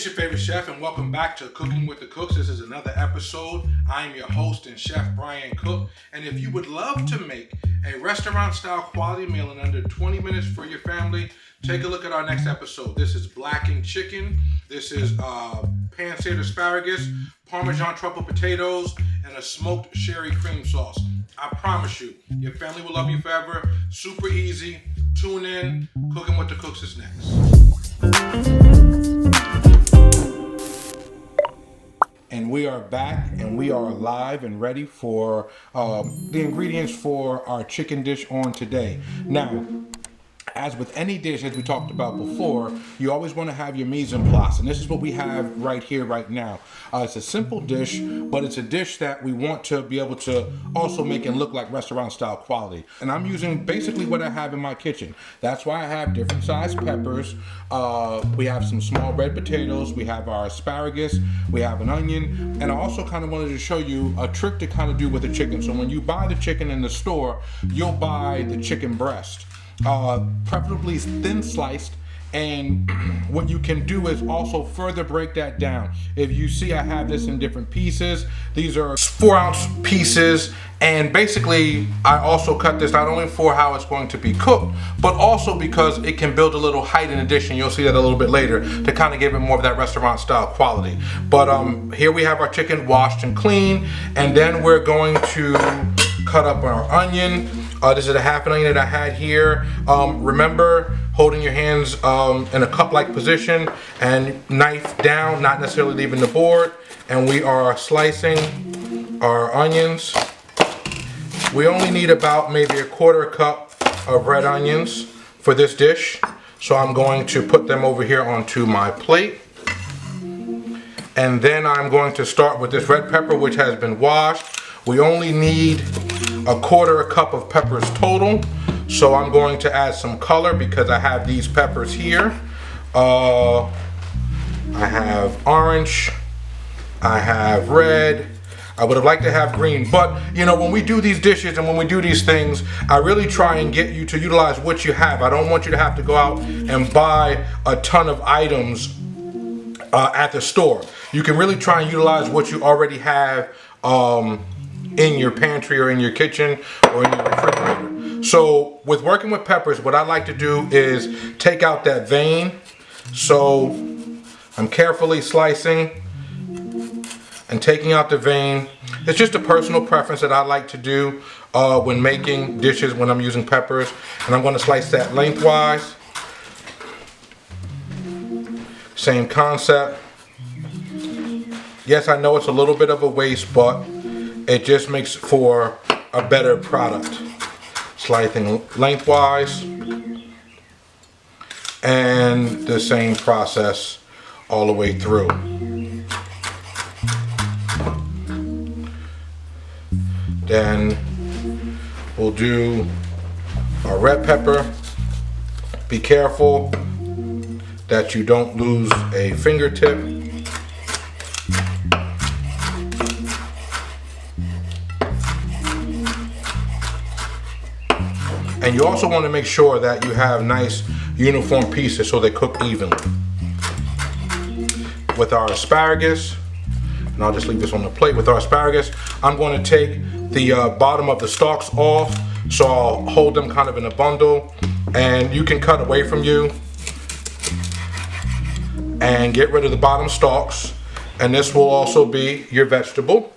It's your favorite chef, and welcome back to Cooking with the Cooks. This is another episode. I am your host and chef, Brian Cook. And if you would love to make a restaurant-style quality meal in under 20 minutes for your family, take a look at our next episode. This is blackened chicken. This is pan-seared asparagus, Parmesan truffle potatoes, and a smoked sherry cream sauce. I promise you, your family will love you forever. Super easy. Tune in. Cooking with the Cooks is next. And we are back, and we are live and ready for the ingredients for our chicken dish on today. Now, as with any dish, as we talked about before, you always want to have your mise en place, and this is what we have right here, right now. It's a simple dish, but it's a dish that we want to be able to also make and look like restaurant-style quality. And I'm using basically what I have in my kitchen. That's why I have different sized peppers. We have some small red potatoes. We have our asparagus. We have an onion. And I also kind of wanted to show you a trick to kind of do with the chicken. So when you buy the chicken in the store, you'll buy the chicken breast. Preferably thin sliced, and what you can do is also further break that down. If you see, I have this in different pieces. These are 4-ounce pieces, and basically I also cut this not only for how it's going to be cooked, but also because it can build a little height in addition. You'll see that a little bit later to kind of give it more of that restaurant style quality. But here we have our chicken washed and clean, and then we're going to cut up our onion. This is a half an onion that I had here. Remember holding your hands in a cup-like position and knife down, not necessarily leaving the board. And we are slicing our onions. We only need about maybe a quarter cup of red onions for this dish. So I'm going to put them over here onto my plate. And then I'm going to start with this red pepper, which has been washed. We only need a quarter cup of peppers total. So I'm going to add some color because I have these peppers here. I have orange, I have red. I would have liked to have green, but you know, when we do these dishes and when we do these things, I really try and get you to utilize what you have. I don't want you to have to go out and buy a ton of items at the store. You can really try and utilize what you already have in your pantry or in your kitchen or in your refrigerator. So with working with peppers, what I like to do is take out that vein. So I'm carefully slicing and taking out the vein. It's just a personal preference that I like to do when making dishes when I'm using peppers. And I'm going to slice that lengthwise. Same concept. Yes, I know it's a little bit of a waste, but it just makes for a better product. Slicing lengthwise, and the same process all the way through. Then we'll do our red pepper. Be careful that you don't lose a fingertip. And you also want to make sure that you have nice uniform pieces so they cook evenly. With our asparagus, and I'll just leave this on the plate. With our asparagus, I'm going to take the bottom of the stalks off, so I'll hold them kind of in a bundle, and you can cut away from you and get rid of the bottom stalks, and this will also be your vegetable.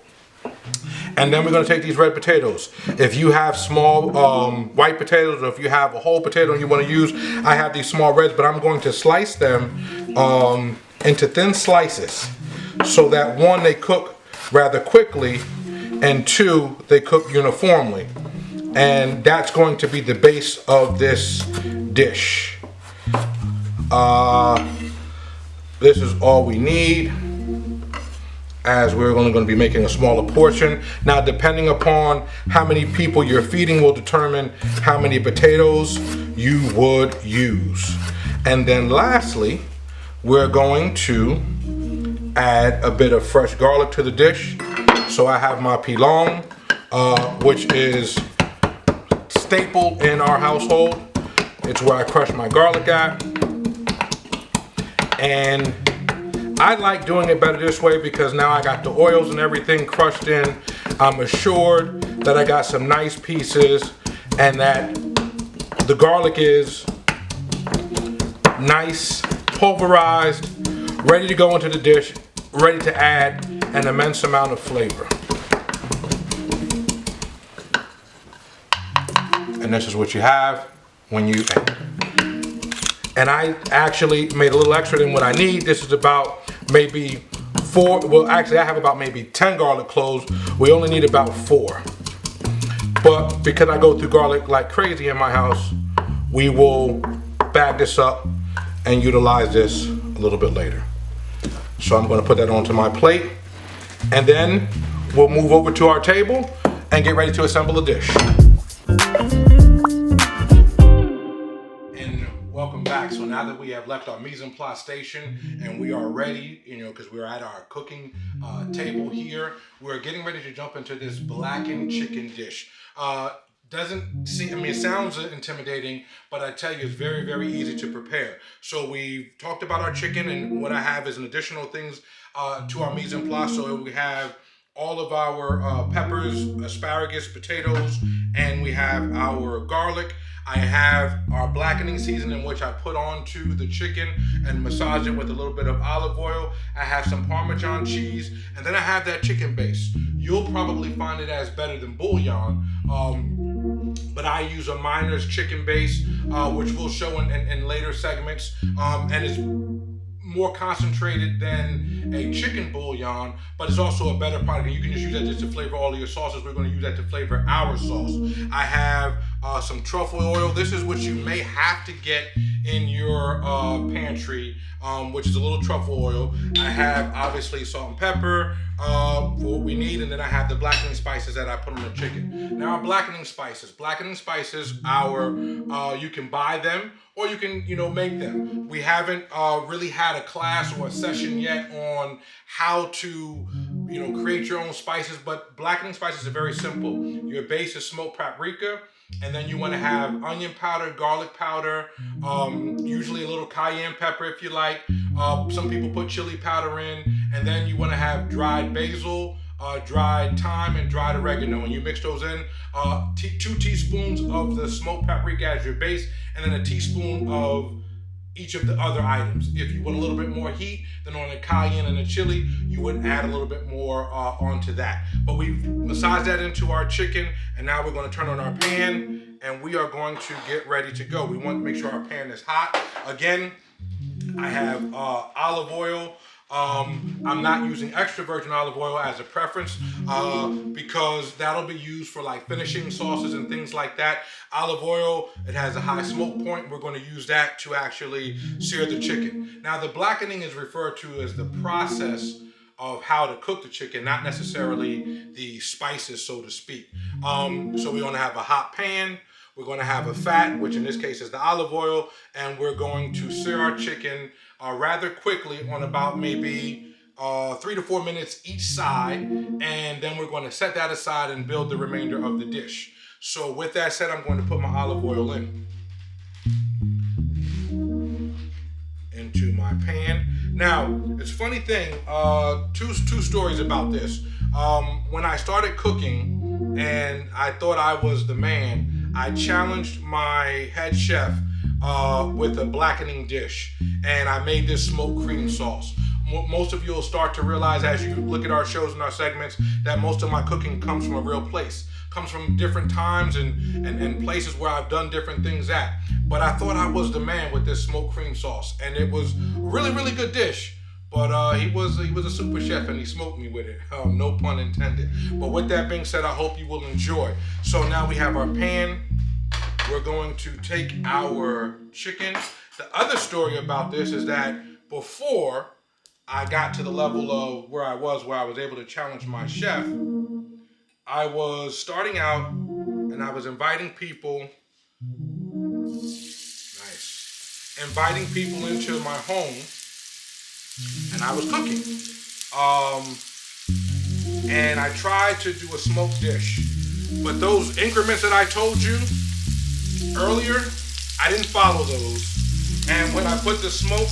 And then we're going to take these red potatoes. If you have small white potatoes, or if you have a whole potato and you want to use, I have these small reds, but I'm going to slice them into thin slices so that one, they cook rather quickly, and two, they cook uniformly. And that's going to be the base of this dish. This is all we need, as we're only going to be making a smaller portion. Now, depending upon how many people you're feeding will determine how many potatoes you would use. And then lastly, we're going to add a bit of fresh garlic to the dish. So I have my pilon, which is staple in our household. It's where I crush my garlic at. And I like doing it better this way because now I got the oils and everything crushed in. I'm assured that I got some nice pieces and that the garlic is nice, pulverized, ready to go into the dish, ready to add an immense amount of flavor. And this is what you have when you, and I actually made a little extra than what I need. This is about maybe 4, well actually I have about maybe 10 garlic cloves. We only need about 4. But because I go through garlic like crazy in my house, we will bag this up and utilize this a little bit later. So I'm gonna put that onto my plate and then we'll move over to our table and get ready to assemble a dish. Welcome back. So now that we have left our mise en place station and we are ready, because we're at our cooking table here, we're getting ready to jump into this blackened chicken dish. Doesn't seem, I mean, it sounds intimidating, but I tell you, it's very, very easy to prepare. So we've talked about our chicken, and what I have is an additional things to our mise en place. So we have all of our peppers, asparagus, potatoes, and we have our garlic. I have our blackening seasoning, which I put onto the chicken and massage it with a little bit of olive oil. I have some Parmesan cheese, and then I have that chicken base. You'll probably find it as better than bouillon, but I use a miner's chicken base, which we'll show in later segments, and it's more concentrated than a chicken bouillon, but it's also a better product. And you can just use that just to flavor all of your sauces. We're going to use that to flavor our sauce. I have some truffle oil. This is what you may have to get in your pantry, which is a little truffle oil. I have obviously salt and pepper for what we need, and then I have the blackening spices that I put on the chicken. Now, our blackening spices, you can buy them or you can, make them. We haven't really had a class or a session yet on how to, create your own spices, but blackening spices are very simple. Your base is smoked paprika, and then you want to have onion powder, garlic powder, usually a little cayenne pepper if you like. Some people put chili powder in, and then you want to have dried basil, dried thyme, and dried oregano. And you mix those in, 2 teaspoons of the smoked paprika as your base, and then a teaspoon of each of the other items. If you want a little bit more heat, then on the cayenne and the chili, you would add a little bit more onto that. But we've massaged that into our chicken, and now we're going to turn on our pan, and we are going to get ready to go. We want to make sure our pan is hot. Again, I have olive oil. I'm not using extra virgin olive oil as a preference because that'll be used for like finishing sauces and things like that. Olive oil, it has a high smoke point. We're going to use that to actually sear the chicken. Now, the blackening is referred to as the process of how to cook the chicken, not necessarily the spices, so to speak. So we're going to have a hot pan. We're going to have a fat, which in this case is the olive oil, and we're going to sear our chicken rather quickly on about maybe 3 to 4 minutes each side, and then we're going to set that aside and build the remainder of the dish. So with that said, I'm going to put my olive oil into my pan. Now, it's a funny thing, two stories about this. When I started cooking and I thought I was the man, I challenged my head chef with a blackening dish, and I made this smoked cream sauce. Most of you will start to realize as you look at our shows and our segments that most of my cooking comes from a real place, comes from different times and places where I've done different things at. But I thought I was the man with this smoked cream sauce, and it was really, really good dish. But he was a super chef, and he smoked me with it. No pun intended. But with that being said, I hope you will enjoy. So now we have our pan. We're going to take our chicken. The other story about this is that before I got to the level of where I was able to challenge my chef, I was starting out and I was inviting people into my home, and I was cooking. And I tried to do a smoked dish, but those increments that I told you earlier, I didn't follow those. And when I put the smoke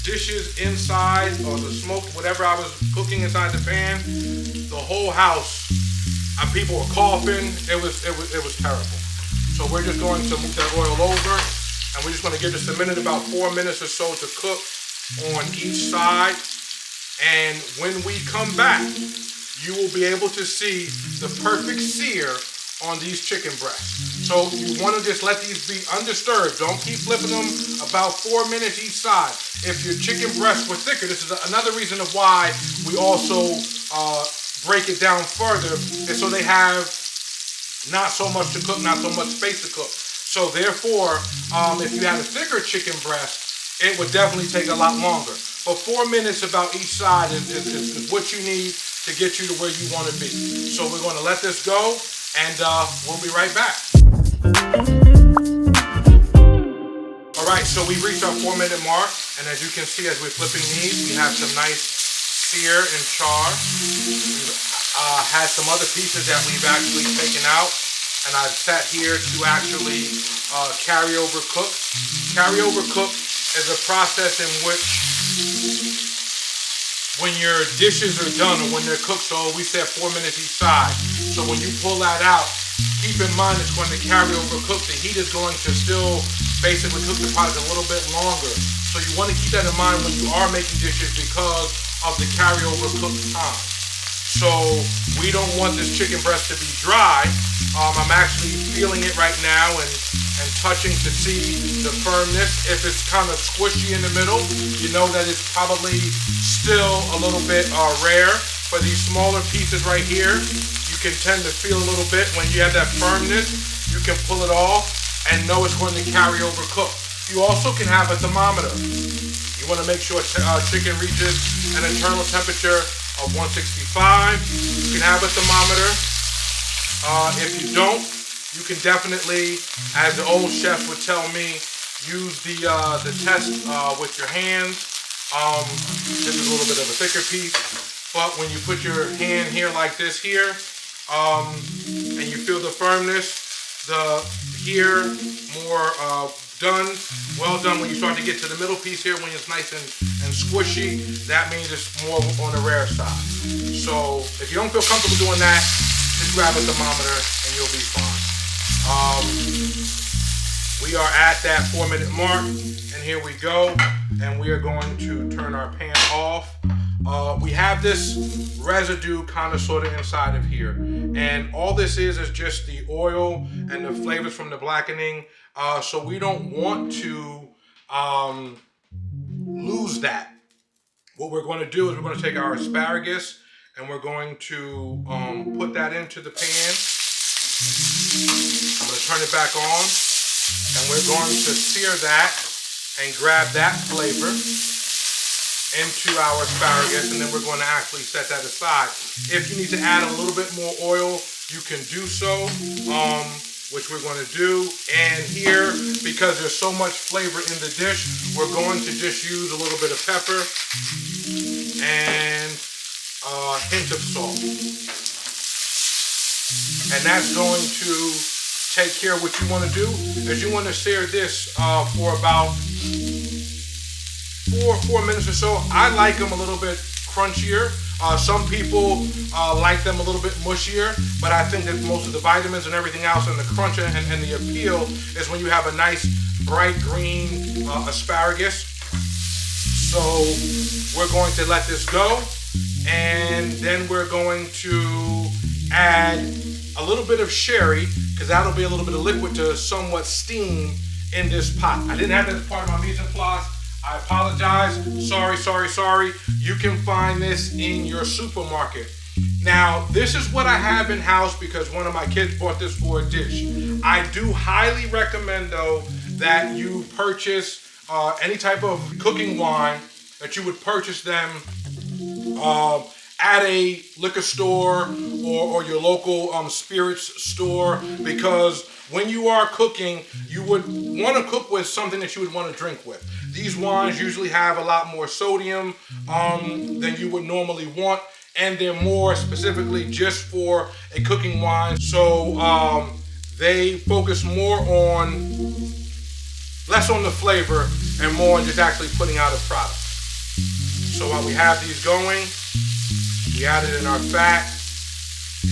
dishes inside, or the smoke, whatever I was cooking inside the pan, the whole house, people were coughing. It was terrible. So we're just going to move that oil over, and we're just going to give this a minute, about 4 minutes or so to cook on each side. And when we come back, you will be able to see the perfect sear on these chicken breasts. So you want to just let these be undisturbed. Don't keep flipping them, about 4 minutes each side. If your chicken breasts were thicker, this is another reason of why we also break it down further, is so they have not so much to cook, not so much space to cook. So therefore, if you had a thicker chicken breast, it would definitely take a lot longer. But 4 minutes about each side is what you need to get you to where you want to be. So we're going to let this go, and we'll be right back. All right, so we've reached our 4 minute mark, and as you can see, as we're flipping these, we have some nice sear and char. We've had some other pieces that we've actually taken out, and I've sat here to actually carry over cook. Carry over cook is a process in which, when your dishes are done or when they're cooked, so we said 4 minutes each side. So when you pull that out, keep in mind it's going to carry over cook. The heat is going to still basically cook the product a little bit longer. So you want to keep that in mind when you are making dishes because of the carryover cook time. So we don't want this chicken breast to be dry. I'm actually feeling it right now and touching to see the firmness. If it's kind of squishy in the middle, you know that it's probably still a little bit rare. For these smaller pieces right here, you can tend to feel a little bit. When you have that firmness, you can pull it off and know it's going to carry over cook. You also can have a thermometer. You want to make sure chicken reaches an internal temperature of 165. You can have a thermometer. If you don't, you can definitely, as the old chefs would tell me, use the test with your hands. This is a little bit of a thicker piece, but when you put your hand here like this here, and you feel the firmness, here more well done. When you start to get to the middle piece here, when it's nice and squishy, that means it's more on the rare side. So if you don't feel comfortable doing that, just grab a thermometer and you'll be fine. We are at that 4 minute mark, and here we go, and we are going to turn our pan off. We have this residue kind of sort of inside of here, and all this is just the oil and the flavors from the blackening. So we don't want to lose that. What we're going to do is we're going to take our asparagus and we're going to put that into the pan. I'm going to turn it back on, and we're going to sear that and grab that flavor into our asparagus, and then we're going to actually set that aside. If you need to add a little bit more oil, you can do so, which we're going to do. And here, because there's so much flavor in the dish, we're going to just use a little bit of pepper and a hint of salt. And that's going to take care of what you want to do, is you want to sear this for about 4 minutes or so. I like them a little bit crunchier. Some people like them a little bit mushier, but I think that most of the vitamins and everything else and the crunch and the appeal is when you have a nice bright green asparagus. So we're going to let this go, and then we're going to add a little bit of sherry, because that'll be a little bit of liquid to somewhat steam in this pot. I didn't have that as part of my mise en place. I apologize. Sorry. You can find this in your supermarket. Now, this is what I have in house because one of my kids bought this for a dish. I do highly recommend, though, that you purchase any type of cooking wine, that you would purchase them at a liquor store or your local spirits store, because when you are cooking, you would want to cook with something that you would want to drink with. These wines usually have a lot more sodium than you would normally want, and they're more specifically just for a cooking wine. So they focus less on the flavor and more on just actually putting out a product. So while we have these going, we add it in our fat,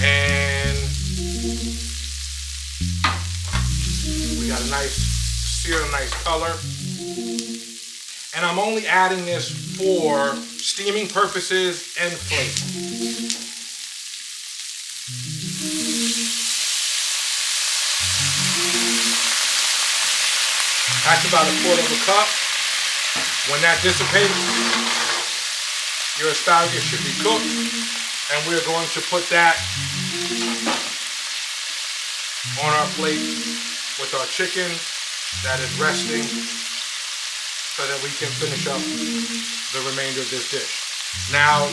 and we got a nice sear, a nice color. And I'm only adding this for steaming purposes and flavor. That's about 1/4 cup. When that dissipates, your asparagus should be cooked, and we're going to put that on our plate with our chicken that is resting so that we can finish up the remainder of this dish. Now,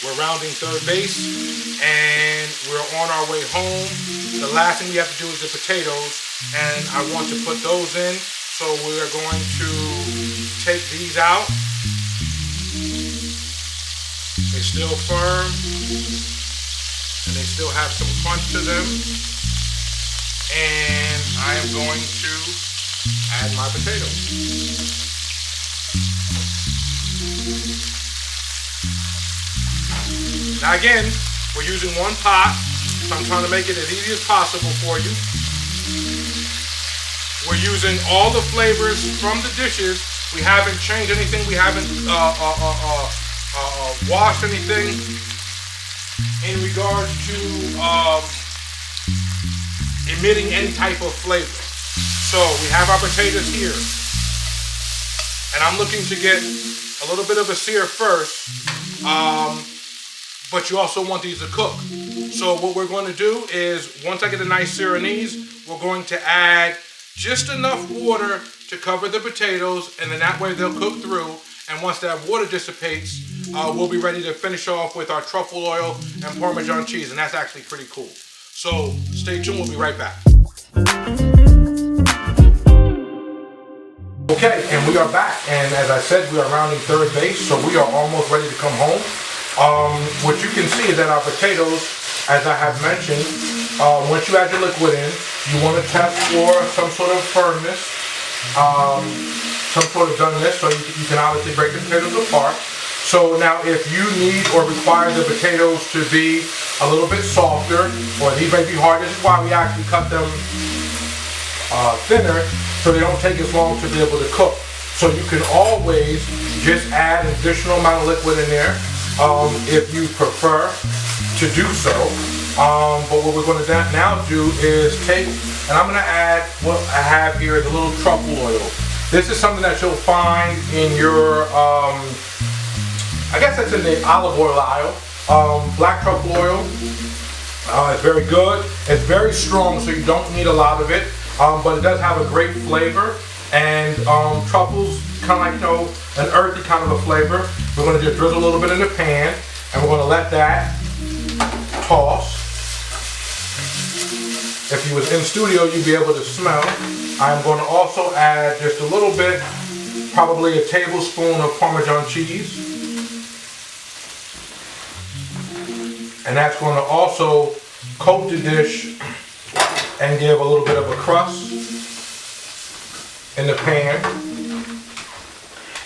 we're rounding third base, and we're on our way home. The last thing we have to do is the potatoes, and I want to put those in. So we're going to take these out. They're still firm, and they still have some crunch to them. And I am going to add my potatoes. Now again, we're using one pot, so I'm trying to make it as easy as possible for you. We're using all the flavors from the dishes. We haven't changed anything. We haven't washed anything in regards to emitting any type of flavor. So we have our potatoes here. And I'm looking to get a little bit of a sear first. But you also want these to cook. So what we're going to do is, once I get a nice sear on these, we're going to add just enough water to cover the potatoes, and then that way they'll cook through. And once that water dissipates, we'll be ready to finish off with our truffle oil and Parmesan cheese, and that's actually pretty cool. So stay tuned, we'll be right back. Okay, and we are back, and as I said, we are rounding third base, so we are almost ready to come home. What you can see is that our potatoes, as I have mentioned, once you add your liquid in, you want to test for some sort of firmness, some sort of doneness, so you can obviously break the potatoes apart. So now if you need or require the potatoes to be a little bit softer, or these may be hard, this is why we actually cut them thinner, so they don't take as long to be able to cook. So you can always just add an additional amount of liquid in there if you prefer to do so. But what we're going to now do is take, and I'm going to add what I have here, the little truffle oil. This is something that you'll find in your, I guess that's in the olive oil aisle. Black truffle oil. It's very good. It's very strong, so you don't need a lot of it. But it does have a great flavor. And truffles kind of like, you know, an earthy kind of a flavor. We're going to just drizzle a little bit in the pan, and we're going to let that toss. If you was in studio, you'd be able to smell. I'm going to also add just a little bit, probably a tablespoon of Parmesan cheese. And that's going to also coat the dish and give a little bit of a crust in the pan.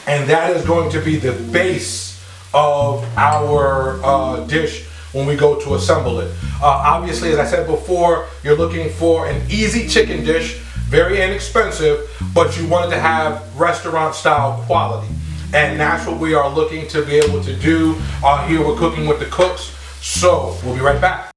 And that is going to be the base of our dish when we go to assemble it. Obviously, as I said before, you're looking for an easy chicken dish, very inexpensive, but you want it to have restaurant style quality. And that's what we are looking to be able to do here with Cooking with the Cooks. So we'll be right back.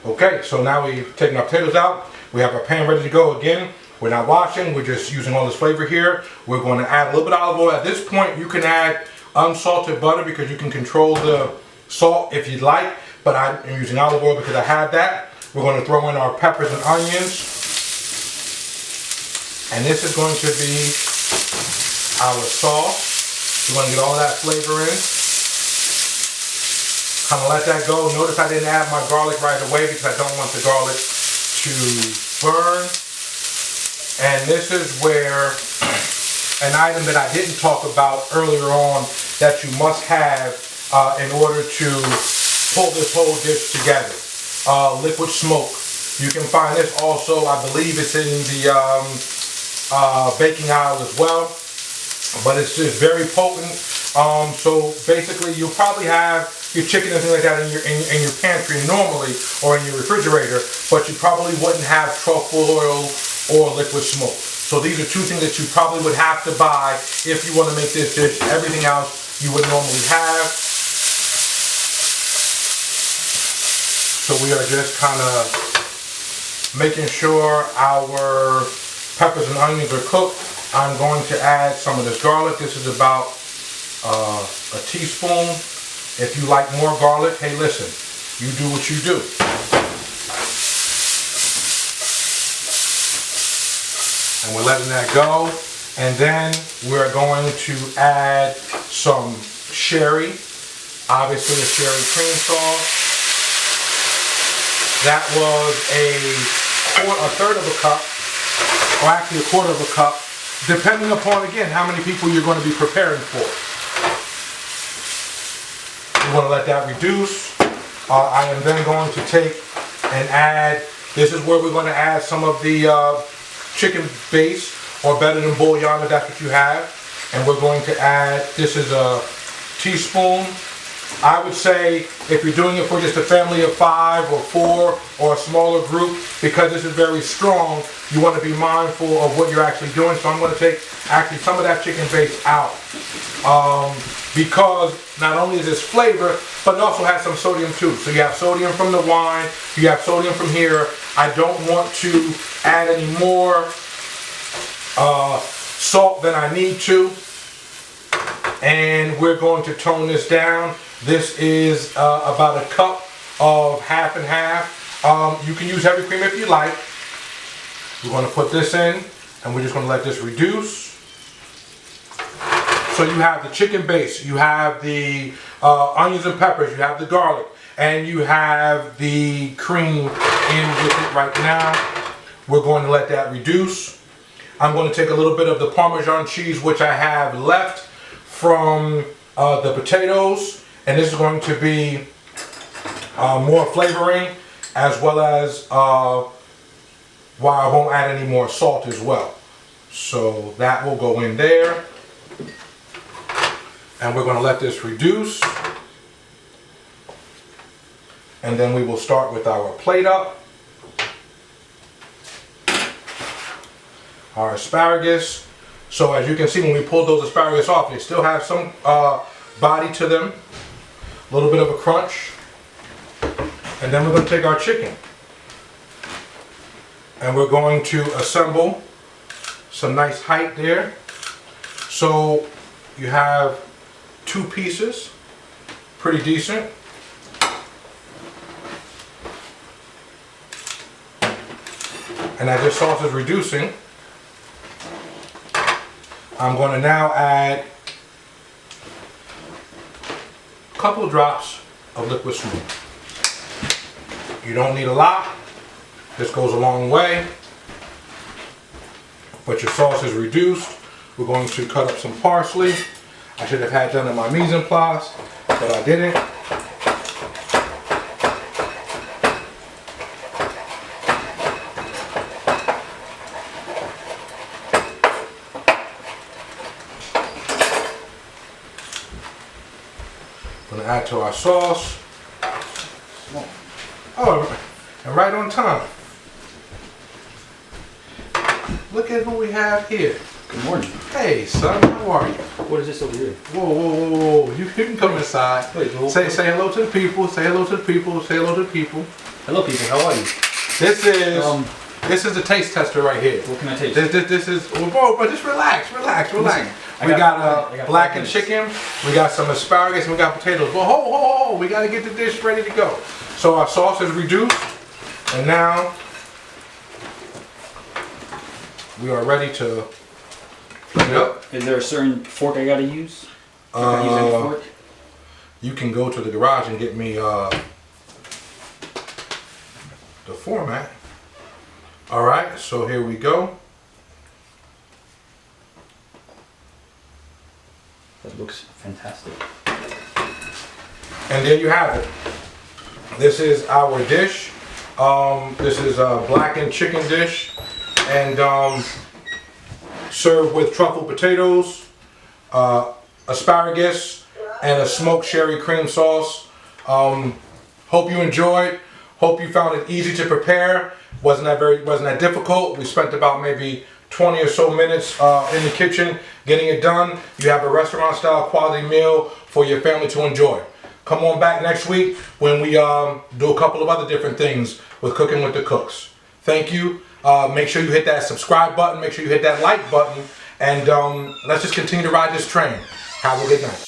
Okay, so now we've taken our potatoes out. We have our pan ready to go again. We're not washing, we're just using all this flavor here. We're going to add a little bit of olive oil. At this point, you can add unsalted butter because you can control the salt if you'd like, but I'm using olive oil because I had that. We're going to throw in our peppers and onions. And this is going to be our sauce. We're going to get all that flavor in. Kind of let that go. Notice I didn't add my garlic right away because I don't want the garlic to burn. And this is where an item that I didn't talk about earlier on that you must have in order to pull this whole dish together. Liquid smoke. You can find this also, I believe it's in the baking aisle as well, but it's just very potent. So basically, you'll probably have your chicken and things like that in your pantry normally or in your refrigerator, but you probably wouldn't have truffle oil or liquid smoke. So these are two things that you probably would have to buy if you want to make this dish. Everything else you would normally have. So we are just kind of making sure our peppers and onions are cooked. I'm going to add some of this garlic. This is about a teaspoon. If you like more garlic, hey, listen, you do what you do. And we're letting that go. And then we're going to add some sherry. Obviously a sherry cream sauce. That was a third of a cup, or actually a quarter of a cup, depending upon, again, how many people you're going to be preparing for. You want to let that reduce. I am then going to take and add, this is where we're going to add some of the chicken base, or better than bouillon if that's what you have. And we're going to add, this is a teaspoon. I would say if you're doing it for just a family of 5 or 4 or a smaller group, because this is very strong, you want to be mindful of what you're actually doing. So I'm going to take actually some of that chicken base out. Because not only is this flavor, but it also has some sodium too. So you have sodium from the wine, you have sodium from here. I don't want to add any more salt than I need to. And we're going to tone this down. This is about a cup of half and half. You can use heavy cream if you like. We're going to put this in, and we're just going to let this reduce. So you have the chicken base, you have the onions and peppers, you have the garlic, and you have the cream in with it right now. We're going to let that reduce. I'm going to take a little bit of the Parmesan cheese, which I have left from the potatoes, and this is going to be more flavoring, as well as why I won't add any more salt as well. So that will go in there, and we're going to let this reduce, and then we will start with our plate up. Our asparagus. So as you can see, when we pulled those asparagus off, they still have some body to them, a little bit of a crunch. And then we're going to take our chicken, and we're going to assemble some nice height there. So you have 2 pieces, pretty decent. And as this sauce is reducing, I'm going to now add a couple of drops of liquid smoke. You don't need a lot. This goes a long way. But your sauce is reduced. We're going to cut up some parsley. I should have had done in my mise en place, but I didn't. Gonna add to our sauce. Oh, and right on time. Look at who we have here. Good morning. Hey, son, how are you? What is this over here? Whoa, whoa, whoa, whoa. You can come inside. Wait, say hello to the people. Say hello to the people. Say hello to the people. Hello, people. How are you? This is the taste tester right here. What can I taste? This is, well, but just relax. Listen, We got blackened chicken, we got some asparagus, and we got potatoes. Well, ho, we got to get the dish ready to go. So our sauce is reduced, and now we are ready to plate it up. Is there a certain fork I gotta use? Can I use any fork? You can go to the garage and get me the format. All right, so here we go. That looks fantastic. And there you have it. This is our dish. This is a blackened chicken dish. And served with truffle potatoes, asparagus, and a smoked sherry cream sauce. Hope you enjoyed. Hope you found it easy to prepare. Wasn't that difficult. We spent about maybe 20 or so minutes in the kitchen getting it done. You have a restaurant style quality meal for your family to enjoy. Come on back next week when we do a couple of other different things with Cooking with the Cooks. Thank you. Make sure you hit that subscribe button. Make sure you hit that like button. And let's just continue to ride this train. Have a good night.